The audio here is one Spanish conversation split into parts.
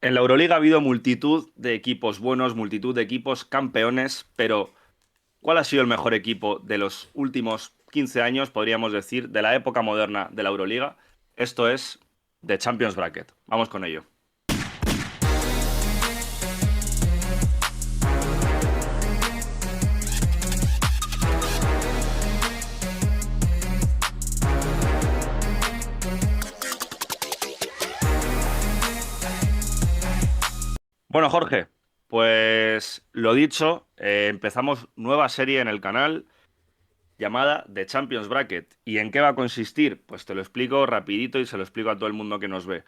En la Euroliga ha habido multitud de equipos buenos, multitud de equipos campeones, pero ¿cuál ha sido el mejor equipo de los últimos 15 años, podríamos decir, de la época moderna de la Euroliga? Esto es The Champions Bracket. Vamos con ello. Bueno, Jorge, pues lo dicho, empezamos nueva serie en el canal llamada The Champions Bracket. ¿Y en qué va a consistir? Pues te lo explico rapidito y se lo explico a todo el mundo que nos ve.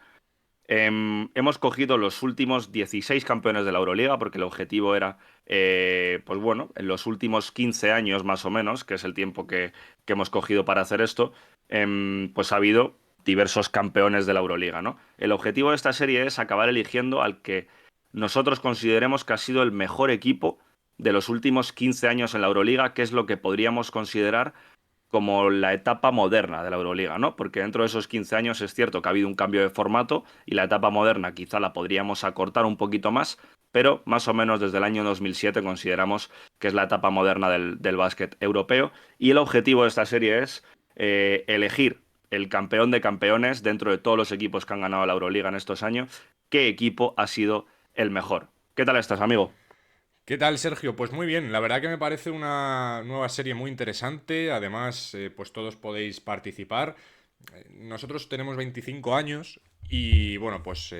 Hemos cogido los últimos 16 campeones de la Euroliga, porque el objetivo era, pues bueno, en los últimos 15 años más o menos, que es el tiempo que hemos cogido para hacer esto, pues ha habido diversos campeones de la Euroliga, ¿no? El objetivo de esta serie es acabar eligiendo al que nosotros consideremos que ha sido el mejor equipo de los últimos 15 años en la Euroliga, que es lo que podríamos considerar como la etapa moderna de la Euroliga, ¿no? Porque dentro de esos 15 años es cierto que ha habido un cambio de formato y la etapa moderna quizá la podríamos acortar un poquito más, pero más o menos desde el año 2007 consideramos que es la etapa moderna del básquet europeo y el objetivo de esta serie es elegir el campeón de campeones dentro de todos los equipos que han ganado la Euroliga en estos años, qué equipo ha sido el mejor. ¿Qué tal estás, amigo? ¿Qué tal, Sergio? Pues muy bien, la verdad que me parece una nueva serie muy interesante, además, pues todos podéis participar. Nosotros tenemos 25 años y bueno, pues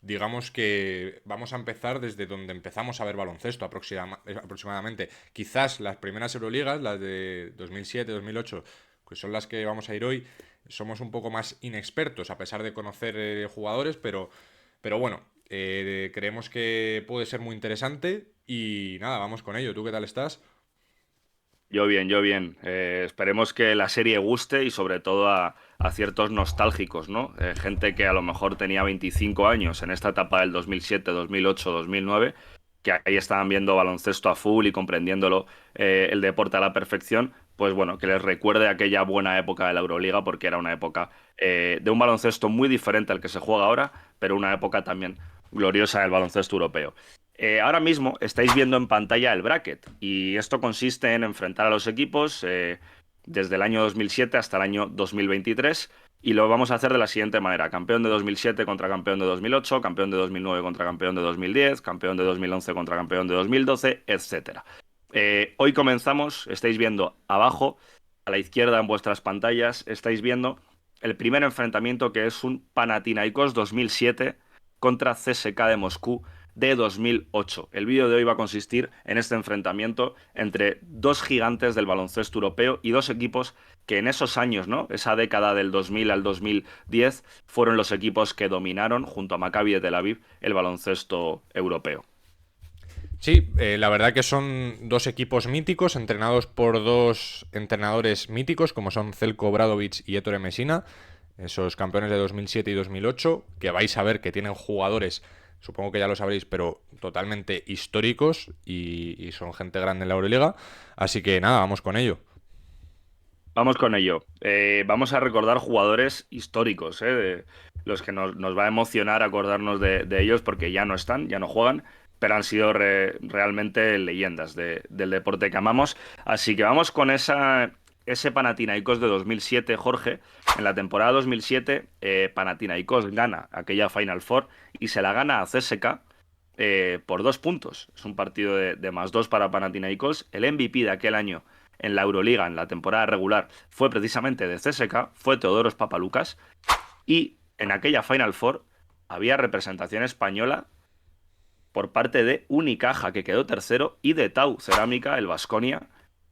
digamos que vamos a empezar desde donde empezamos a ver baloncesto aproximadamente. Quizás las primeras Euroligas, las de 2007-2008, que son las que vamos a ir hoy, somos un poco más inexpertos a pesar de conocer jugadores, pero bueno, creemos que puede ser muy interesante y nada, vamos con ello. ¿Tú qué tal estás? Yo bien, yo bien. Esperemos que la serie guste y sobre todo a ciertos nostálgicos, ¿no? Gente que a lo mejor tenía 25 años en esta etapa del 2007, 2008, 2009, que ahí estaban viendo baloncesto a full y comprendiéndolo el deporte a la perfección, pues bueno, que les recuerde aquella buena época de la Euroliga porque era una época de un baloncesto muy diferente al que se juega ahora, pero una época también gloriosa del baloncesto europeo. Ahora mismo estáis viendo en pantalla el bracket y esto consiste en enfrentar a los equipos desde el año 2007 hasta el año 2023 y lo vamos a hacer de la siguiente manera. Campeón de 2007 contra campeón de 2008, campeón de 2009 contra campeón de 2010, campeón de 2011 contra campeón de 2012, etcétera. Hoy comenzamos, estáis viendo abajo, a la izquierda en vuestras pantallas, estáis viendo el primer enfrentamiento que es un Panathinaikos 2007 contra CSKA de Moscú de 2008. El vídeo de hoy va a consistir en este enfrentamiento entre dos gigantes del baloncesto europeo y dos equipos que en esos años, ¿no? Esa década del 2000 al 2010 fueron los equipos que dominaron junto a Maccabi de Tel Aviv el baloncesto europeo. Sí, la verdad que son dos equipos míticos, entrenados por dos entrenadores míticos, como son Zelko Obradovic y Ettore Messina, esos campeones de 2007 y 2008, que vais a ver que tienen jugadores, supongo que ya lo sabréis, pero totalmente históricos y son gente grande en la Euroliga. Así que nada, vamos con ello. Vamos con ello. Vamos a recordar jugadores históricos, de los que nos va a emocionar acordarnos de ellos porque ya no están, ya no juegan, pero han sido realmente leyendas del deporte que amamos. Así que vamos con ese Panathinaikos de 2007, Jorge. En la temporada 2007, Panathinaikos gana aquella Final Four y se la gana a CSKA por 2 puntos. Es un partido de +2 para Panathinaikos. El MVP de aquel año en la Euroliga, en la temporada regular, fue precisamente de CSKA, fue Teodoros Papaloukas, y en aquella Final Four había representación española por parte de Unicaja, que quedó tercero, y de Tau Cerámica, el Baskonia,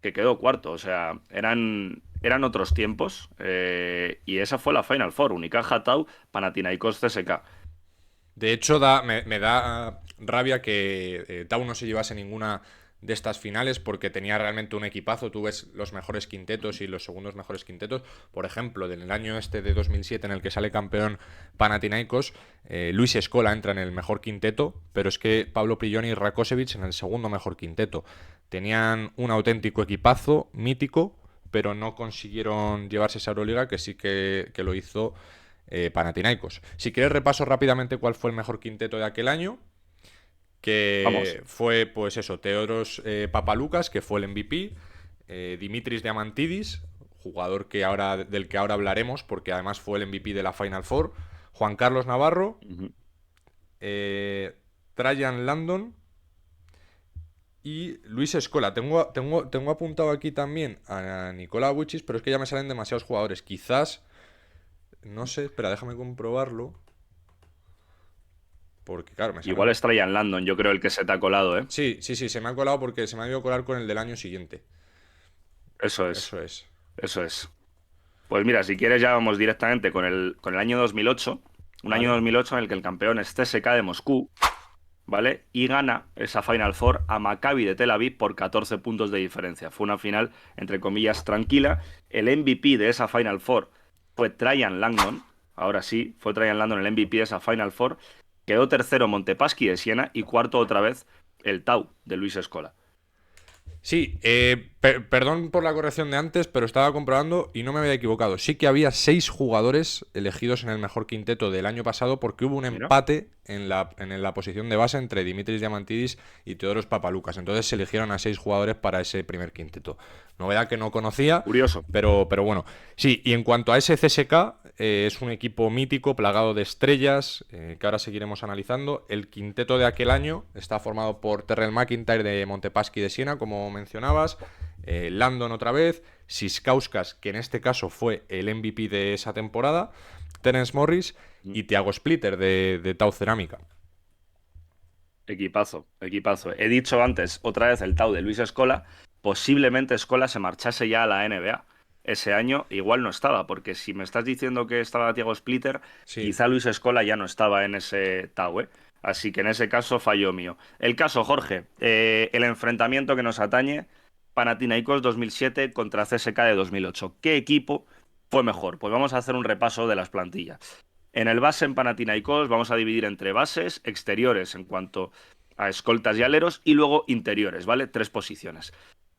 que quedó cuarto. O sea, eran otros tiempos, y esa fue la Final Four, Unicaja, Tau, Panathinaikos, CSKA. De hecho, me da rabia que Tau no se llevase ninguna de estas finales porque tenía realmente un equipazo. Tú ves los mejores quintetos y los segundos mejores quintetos. Por ejemplo, en el año este de 2007 en el que sale campeón Panathinaikos, Luis Escola entra en el mejor quinteto, pero es que Pablo Prigioni y Rakosevic en el segundo mejor quinteto. Tenían un auténtico equipazo, mítico, pero no consiguieron llevarse esa Euroliga, que sí que lo hizo Panathinaikos. Si quieres repaso rápidamente cuál fue el mejor quinteto de aquel año, Vamos. que fue, pues eso, Teodoros Papaloukas, que fue el MVP, Dimitris Diamantidis, jugador del que ahora hablaremos, porque además fue el MVP de la Final Four, Juan Carlos Navarro, Ujú. Trajan Landon y Luis Escola. Tengo apuntado aquí también a Nikola Vucic, pero es que ya me salen demasiados jugadores. Quizás, no sé, espera, déjame comprobarlo. Porque claro, me Igual salen... es Trajan Landon, yo creo el que se te ha colado, ¿eh? Sí, sí, sí, se me ha colado porque se me ha ido a colar con el del año siguiente. Eso es, Eso es. eso es. Pues mira, si quieres ya vamos directamente con el año 2008, un año ¿Vale? 2008 en el que el campeón es CSKA de Moscú, ¿vale? Y gana esa Final Four a Maccabi de Tel Aviv por 14 puntos de diferencia. Fue una final, entre comillas, tranquila. El MVP de esa Final Four fue Trajan Langdon. Ahora sí, fue Trajan Langdon el MVP de esa Final Four. Quedó tercero Montepaschi de Siena y cuarto otra vez el Tau de Luis Escola. Sí, perdón por la corrección de antes, pero estaba comprobando y no me había equivocado. Sí que había 6 jugadores elegidos en el mejor quinteto del año pasado porque hubo un Mira, empate en la posición de base entre Dimitris Diamantidis y Teodoros Papaloukas. Entonces se eligieron a 6 jugadores para ese primer quinteto. Novedad que no conocía, curioso. pero bueno. Sí, y en cuanto a ese CSK, es un equipo mítico, plagado de estrellas, que ahora seguiremos analizando. El quinteto de aquel año está formado por Terrell McIntyre de Montepaschi de Siena, como mencionabas, Landon otra vez, Siskauskas, que en este caso fue el MVP de esa temporada, Terence Morris y Thiago Splitter de Tau Cerámica. Equipazo, equipazo. He dicho antes, otra vez el Tau de Luis Escola. Posiblemente Escola se marchase ya a la NBA. Ese año igual no estaba, porque si me estás diciendo que estaba Thiago Splitter, Sí, quizá Luis Escola ya no estaba en ese Tau, ¿eh? Así que en ese caso fallo mío. El caso, Jorge, el enfrentamiento que nos atañe, Panathinaikos 2007 contra CSKA de 2008. ¿Qué equipo fue mejor? Pues vamos a hacer un repaso de las plantillas. En el base en Panathinaikos vamos a dividir entre bases, exteriores en cuanto a escoltas y aleros y luego interiores, ¿vale? 3 posiciones.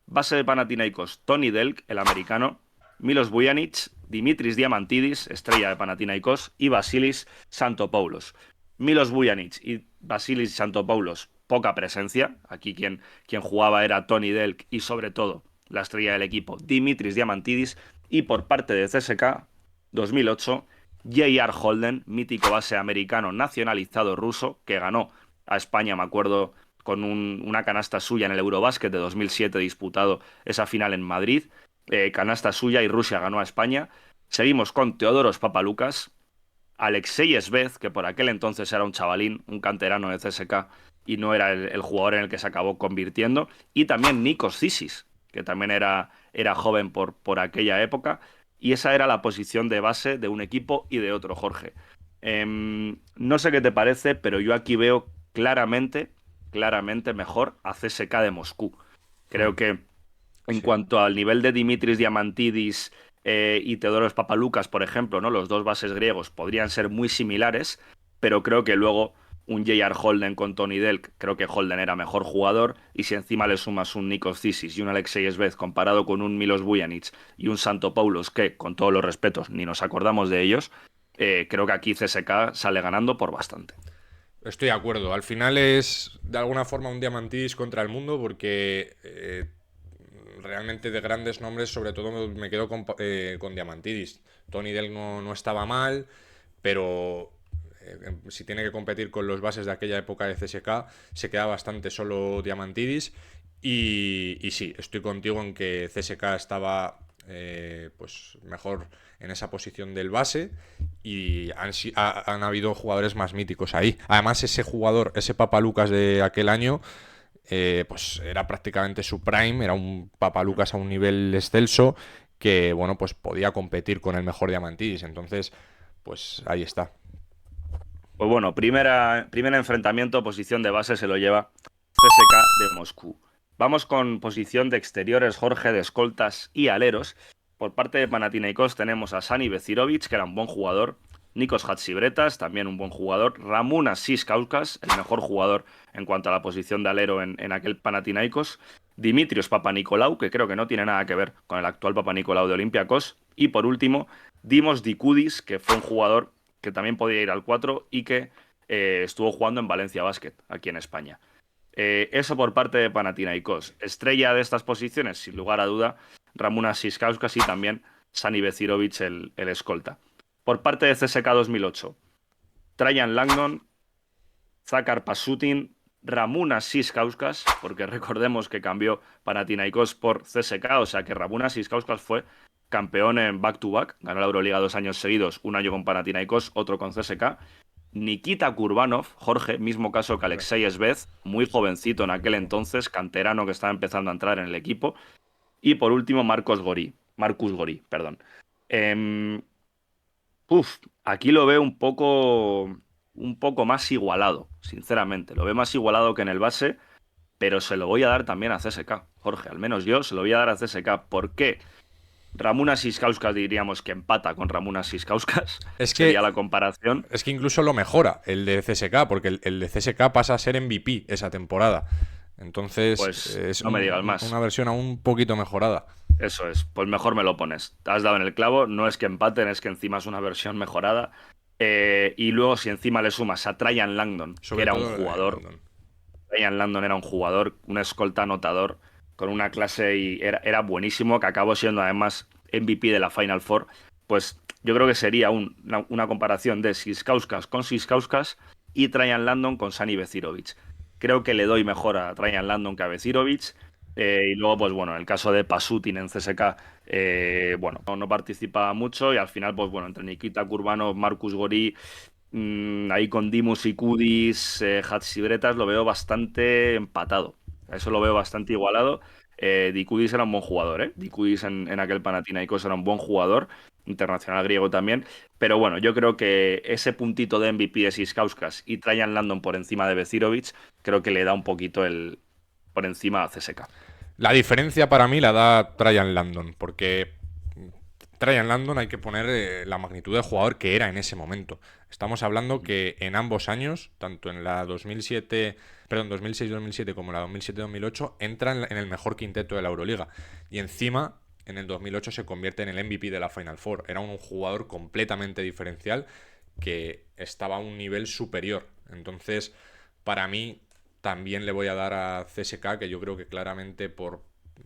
Base de Panathinaikos, Tony Delk, el americano, Milos Vujanic, Dimitris Diamantidis, estrella de Panathinaikos, y Vasilis Santopoulos. Milos Vujanic y Vasilis Santopoulos, poca presencia. Aquí quien jugaba era Tony Delk y sobre todo la estrella del equipo, Dimitris Diamantidis. Y por parte de CSK, 2008, J.R. Holden, mítico base americano nacionalizado ruso, que ganó a España, me acuerdo, con una canasta suya en el Eurobásquet de 2007 disputado esa final en Madrid. Canasta suya y Rusia ganó a España. Seguimos con Teodoros Papaloukas, Alexei Esvez, que por aquel entonces era un chavalín, un canterano de CSK y no era el jugador en el que se acabó convirtiendo. Y también Nikos Zisis, que también era joven por aquella época. Y esa era la posición de base de un equipo y de otro, Jorge. No sé qué te parece, pero yo aquí veo claramente mejor a CSK de Moscú. Creo que en sí. cuanto al nivel de Dimitris Diamantidis y Teodoros Papaloukas, por ejemplo, ¿no? Los dos bases griegos podrían ser muy similares, pero creo que luego un J.R. Holden con Tony Delk, creo que Holden era mejor jugador, y si encima le sumas un Nikos Zisis y un Alexei Esvez comparado con un Milos Vujanic y un Santopoulos, que, con todos los respetos, ni nos acordamos de ellos, creo que aquí CSK sale ganando por bastante. Estoy de acuerdo. Al final es de alguna forma un Diamantidis contra el mundo porque realmente de grandes nombres, sobre todo me quedo con Diamantidis. Tony Del no estaba mal, pero si tiene que competir con los bases de aquella época de CSK, se queda bastante solo Diamantidis. Y sí, estoy contigo en que CSK estaba pues mejor en esa posición del base y han habido jugadores más míticos ahí. Además, ese jugador, ese Papaloukas de aquel año, pues era prácticamente su prime, era un Papaloukas a un nivel excelso que, bueno, pues podía competir con el mejor Diamantidis. Entonces, pues ahí está. Pues bueno, primer enfrentamiento, posición de base se lo lleva CSK de Moscú. Vamos con posición de exteriores, Jorge, de escoltas y aleros. Por parte de Panathinaikos tenemos a Sani Becirovic, que era un buen jugador, Nikos Hatzibritas, también un buen jugador, Ramunas Siskauskas, el mejor jugador en cuanto a la posición de alero en aquel Panathinaikos, Dimitrios Papanikolaou, que creo que no tiene nada que ver con el actual Papanikolaou de Olympiacos, y por último, Dimos Dikudis, que fue un jugador que también podía ir al 4 y que estuvo jugando en Valencia Basket, aquí en España. Eso por parte de Panathinaikos. Estrella de estas posiciones, sin lugar a duda, Ramunas Siskauskas y también Sani Becirovic, el escolta. Por parte de CSKA 2008, Trajan Langdon, Zakar Pasutin, Ramunas Siskauskas, porque recordemos que cambió Panathinaikos por CSKA, o sea que Ramunas Siskauskas fue campeón en back-to-back, ganó la Euroliga 2 años seguidos, un año con Panathinaikos, otro con CSKA. Nikita Kurbanov, Jorge, mismo caso que Hombre, Alexei Esvez, muy jovencito en aquel mismo. entonces, canterano que estaba empezando a entrar en el equipo. Y por último, Marcus Gori, perdón. Em, Aquí lo veo un poco más igualado, sinceramente. Lo veo más igualado que en el base, pero se lo voy a dar también a CSK, Jorge. Al menos yo se lo voy a dar a CSK. ¿Por qué? Ramunas Siskauskas diríamos que empata con Ramunas Siskauskas, Es sería que, la comparación. es que incluso lo mejora el de CSK, porque el de CSK pasa a ser MVP esa temporada. Entonces, Pues es no me digas una más. versión aún un poquito mejorada. Eso es, pues mejor me lo pones. Te has dado en el clavo, no es que empaten, es que encima es una versión mejorada. Y luego si encima le sumas a Trajan Langdon, que Sobre era un todo en jugador, London. Trajan Langdon era un jugador, un escolta anotador, con una clase y era buenísimo, que acabó siendo además MVP de la Final Four, pues yo creo que sería una comparación de Siskauskas con Siskauskas y Trajan Langdon con Sani Becirovic. Creo que le doy mejor a Trajan Langdon que a Becirovic. Y luego, pues bueno, en el caso de Pasutin en CSK, bueno, no participa mucho y al final, pues bueno, entre Nikita Kurbanov, Marcus Gori, ahí con Dimus y Kudis, Hatzibretas, lo veo bastante empatado. Eso lo veo bastante igualado. Dikudis era un buen jugador, ¿eh? Dikudis en aquel Panathinaikos era un buen jugador, internacional griego también. Pero bueno, yo creo que ese puntito de MVP de Siskauskas y Trajan Landon por encima de Becirovic, creo que le da un poquito el por encima a CSK. La diferencia para mí la da Trajan Landon, porque Trajan Landon hay que poner la magnitud del jugador que era en ese momento. Estamos hablando que en ambos años, tanto en la 2007, perdón, 2006-2007 como en la 2007-2008, entra en el mejor quinteto de la Euroliga. Y encima, en el 2008 se convierte en el MVP de la Final Four. Era un jugador completamente diferencial que estaba a un nivel superior. Entonces, para mí, también le voy a dar a CSK, que yo creo que claramente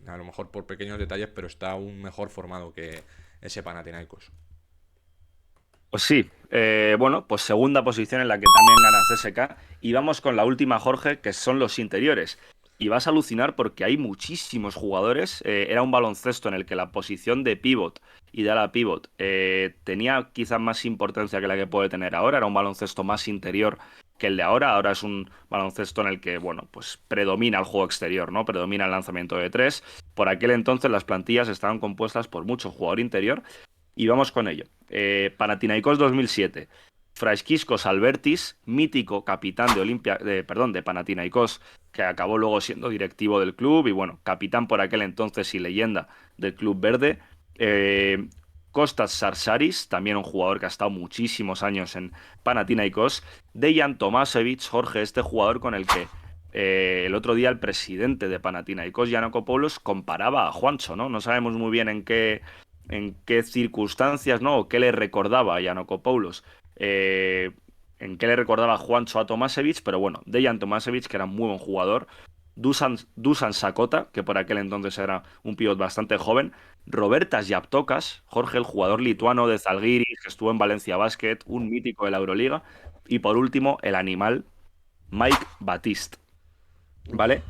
a lo mejor por pequeños detalles, pero está aún mejor formado que ese Panathinaikos. Pues sí, bueno, pues segunda posición en la que también gana CSK. Y vamos con la última, Jorge, que son los interiores. Y vas a alucinar porque hay muchísimos jugadores. Era un baloncesto en el que la posición de pivot y de ala pivot tenía quizás más importancia que la que puede tener ahora. Era un baloncesto más interior que el de ahora. Ahora es un baloncesto en el que, bueno, pues predomina el juego exterior, ¿no? Predomina el lanzamiento de tres. Por aquel entonces las plantillas estaban compuestas por mucho jugador interior y vamos con ello. Panathinaikos 2007. Fraiskis Albertis, mítico capitán de perdón, de Panathinaikos, que acabó luego siendo directivo del club y bueno, capitán por aquel entonces y leyenda del club verde. Eh, Kostas Sarsaris, también un jugador que ha estado muchísimos años en Panathinaikos. Dejan Tomasevic, Jorge, este jugador con el que el otro día el presidente de Panathinaikos, Giannakopoulos, comparaba a Juancho, ¿no? No sabemos muy bien en qué circunstancias, ¿no? O qué le recordaba a Giannakopoulos, en qué le recordaba Juancho a Tomasevic, pero bueno, Dejan Tomasevic, que era un muy buen jugador, Dusan Sakota, que por aquel entonces era un pívot bastante joven, Robertas Yaptokas, Jorge, el jugador lituano de Zalgiris, que estuvo en Valencia Basket, un mítico de la Euroliga, y por último, el animal Mike Batiste, Uf. ¿vale?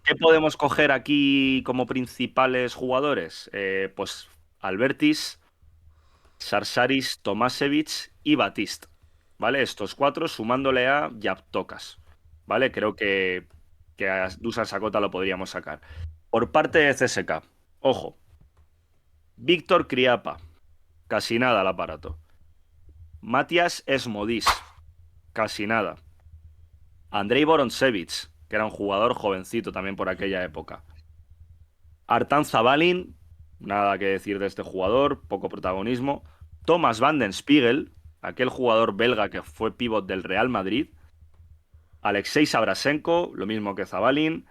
¿Qué podemos coger aquí como principales jugadores? Pues Albertis, Sarsaris, Tomasevic y Batiste, ¿vale? Estos cuatro sumándole a Yaptokas, ¿vale? Creo que a Dusan Sakota lo podríamos sacar. Por parte de CSK, ojo, Víctor Kriapa, casi nada al aparato. Matias Esmodis, casi nada. Andrei Boroncevic, que era un jugador jovencito también por aquella época. Artan Zabalin, nada que decir de este jugador, poco protagonismo. Thomas Van den Spiegel, aquel jugador belga que fue pívot del Real Madrid. Alexei Sabrasenko, lo mismo que Zabalin.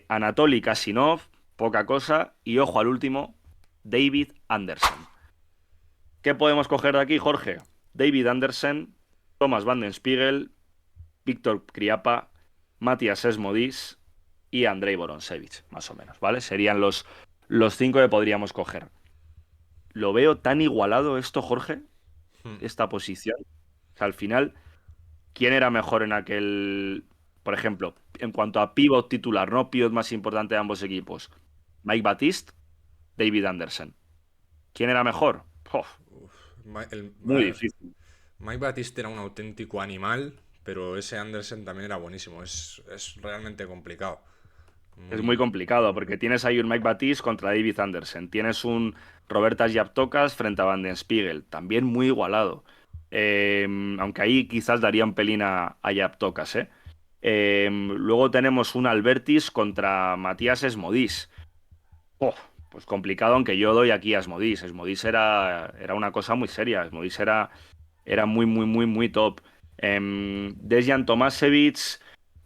Anatoly Kasinov, poca cosa. Y ojo al último, David Anderson. ¿Qué podemos coger de aquí, Jorge? David Andersen, Thomas Van den Spiegel, Víctor Kriapa, Matías Esmodis y Andrei Boronsevich, más o menos, ¿vale? Serían los 5 que podríamos coger. Lo veo tan igualado esto, Jorge, Hmm. esta posición. O sea, al final, ¿quién era mejor en aquel, por ejemplo, en cuanto a pívot titular, no pívot más importante de ambos equipos? Mike Batiste, David Andersen. ¿Quién era mejor? Uf, A muy ver, difícil. Mike Batiste era un auténtico animal, pero ese Andersen también era buenísimo. Es realmente complicado. Es muy Muy... complicado porque tienes ahí un Mike Batiste contra David Andersen. Tienes un Robertas Yaptocas frente a Van den Spiegel. También muy igualado. Eh, Aunque ahí quizás daría un pelín a Yaptocas, ¿eh? Luego tenemos un Albertis contra Matías Esmodis. Oh, pues complicado, aunque yo doy aquí a Esmodis. Esmodis era una cosa muy seria. Esmodis era muy, muy, muy, muy top. Dejan Tomasevic,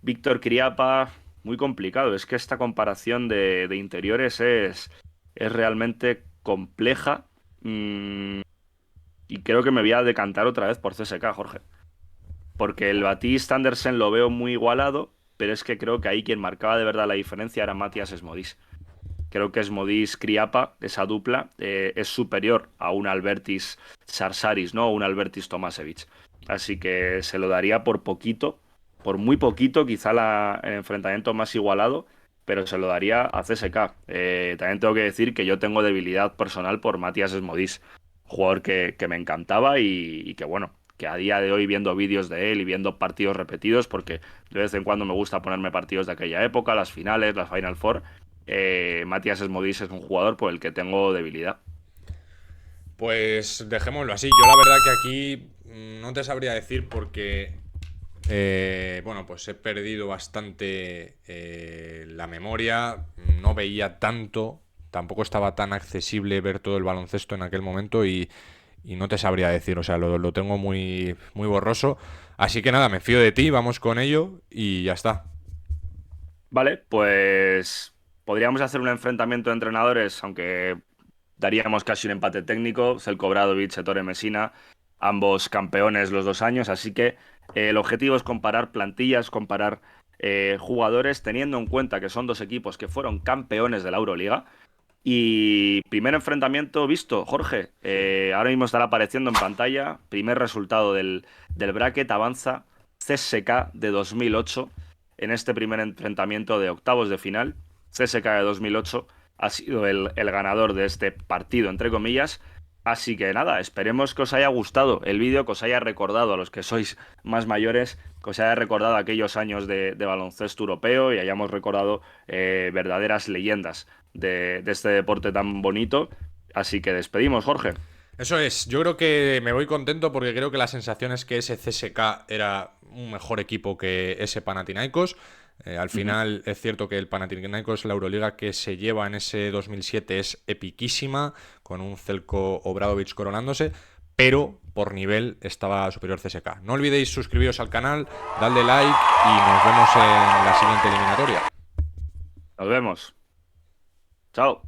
Víctor Kriapa, muy complicado. Es que esta comparación de interiores es realmente compleja. Mm, y creo que me voy a decantar otra vez por CSK, Jorge. Porque el Batiste Andersen lo veo muy igualado, pero es que creo que ahí quien marcaba de verdad la diferencia era Matías Esmodis. Creo que Smodis Kriapa, esa dupla, es superior a un Albertis Sarsaris, ¿no? O un Albertis Tomasevic. Así que se lo daría por poquito, por muy poquito, quizá el enfrentamiento más igualado, pero se lo daría a CSK. También tengo que decir que yo tengo debilidad personal por Matías Smodis, jugador que me encantaba y que, bueno, que a día de hoy viendo vídeos de él y viendo partidos repetidos, porque de vez en cuando me gusta ponerme partidos de aquella época, las finales, las Final Four. Matías Esmodis es un jugador por el que tengo debilidad. Pues dejémoslo así. Yo la verdad que aquí no te sabría decir porque, bueno, pues he perdido bastante la memoria. No veía tanto, tampoco estaba tan accesible ver todo el baloncesto en aquel momento y no te sabría decir. O sea, lo tengo muy, muy borroso. Así que nada, me fío de ti, vamos con ello y ya está. Vale, pues podríamos hacer un enfrentamiento de entrenadores, aunque daríamos casi un empate técnico. Zelko Obradovic, Ettore Messina, ambos campeones los 2 años, así que el objetivo es comparar plantillas, comparar jugadores, teniendo en cuenta que son dos equipos que fueron campeones de la Euroliga. Y primer enfrentamiento visto, Jorge. Ahora mismo estará apareciendo en pantalla. Primer resultado del bracket. Avanza CSK de 2008 en este primer enfrentamiento de octavos de final. CSK de 2008 ha sido el ganador de este partido, entre comillas. Así que nada, esperemos que os haya gustado el vídeo, que os haya recordado a los que sois más mayores, que os haya recordado aquellos años de baloncesto europeo y hayamos recordado verdaderas leyendas de este deporte tan bonito. Así que despedimos, Jorge. Eso es, yo creo que me voy contento porque creo que la sensación es que ese CSK era un mejor equipo que ese Panathinaikos. Al Ujú. final es cierto que el Panathinaikos, la Euroliga que se lleva en ese 2007 es epiquísima, con un Zelko Obradovic coronándose, pero por nivel estaba superior CSK. No olvidéis suscribiros al canal, darle like y nos vemos en la siguiente eliminatoria. Nos vemos. Chao.